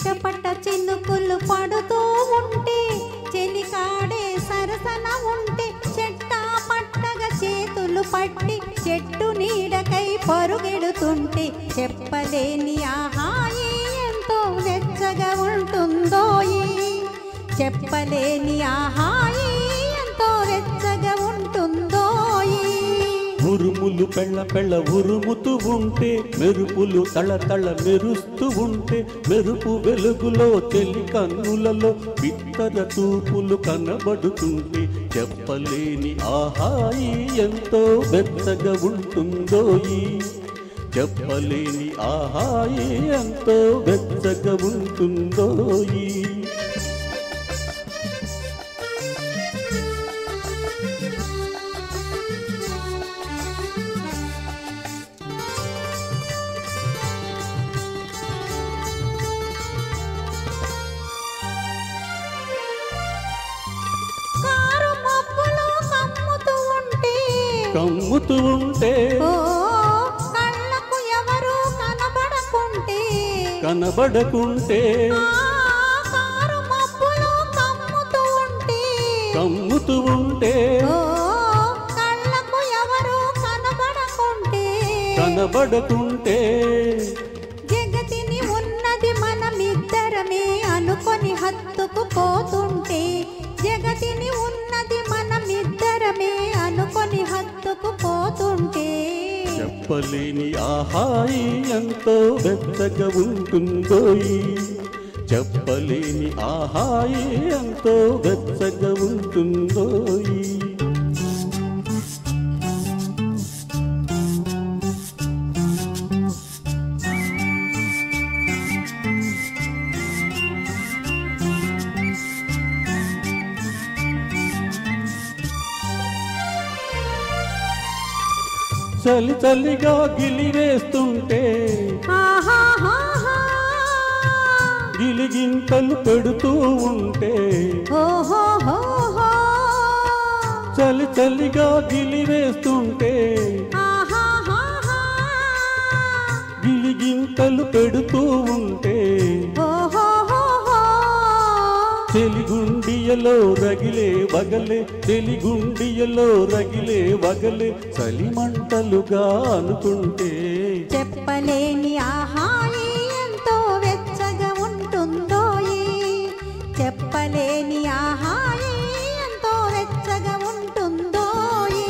చిటపట చినుకులు పడుతూ ఉంటే చెలికాడే సరసన ఉంటే చెట్టా పట్టగా చేతులు పట్టి చెట్టు నీడకై పరుగెడుతుంటే చెప్పలేని ఆహాయి ఎంతో వెచ్చగా ఉంటుందోయి చెప్పలేని ఆహాయి ఎంతో వెచ్చగా ఉంటుందోయి ఉరుములు పెళ్ళ పెళ్ళ ఉరుముతూ ఉంటే మెరుపులు తళతళ మెరుస్తూ ఉంటే మెరుపు వెలుగులో చెలి కన్నులలో బిత్తర చూపులు కనబడుతుంటే చెప్పలేని ఆహాయి ఎంతో వెచ్చగా ఉంటుందోయి చెప్పలేని ఆహాయి ఎంతో వెచ్చగా ఉంటుందోయి కమ్ముతూ ఉంటే కళ్ళకు ఎవరు కనబడకుంటే కమ్ముతూ ఉంటే కళ్ళకు ఎవరు కనబడకుంటే జగతిని ఉన్నది మనమిద్దరమే అనుకొని హత్తుకు పోతుంటే జగతిని ఉన్నది మనమిద్దరమే అనుకొని హత్తుకు పోతుంటే చెప్పలేని ఆహాయి ఎంతో వెచ్చగా ఉంటుందోయి చెప్పలేని ఆహాయి ఎంతో వెచ్చగా ఉంటుందోయి చలి చలిగా గిలివేస్తుంటే గిలిగింతలు పెడుతూ ఉంటే చలి చలిగా గిలివేస్తుంటే గిలిగింతలు పెడుతూ ఉంటే చెలిగుండియలో రగిలే వగలే చెలిగుండియలో రగిలే వగలే చలిమంటలుగా అనుకుంటే చెప్పలేని ఆహాయి ఎంతో వెచ్చగా ఉంటుందోయి చెప్పలేని ఆహాయి ఎంతో వెచ్చగా ఉంటుందోయి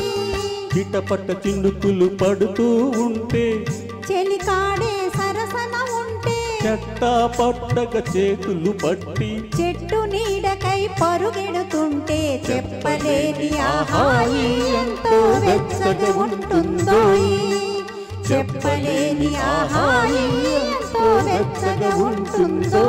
చిటపట చినుకులు పడుతూ ఉంటే చెలికాడే సరసన ఉంటే చెట్టా పట్టక చేతులు పట్టి చెట్టు నీడకై పరుగెడుతుంటే చెప్పలేని ఆహాయి ఎంతో వెచ్చగా ఉంటుందోయి చెప్పలేని ఆహాయి ఎంతో వెచ్చగా ఉంటుందో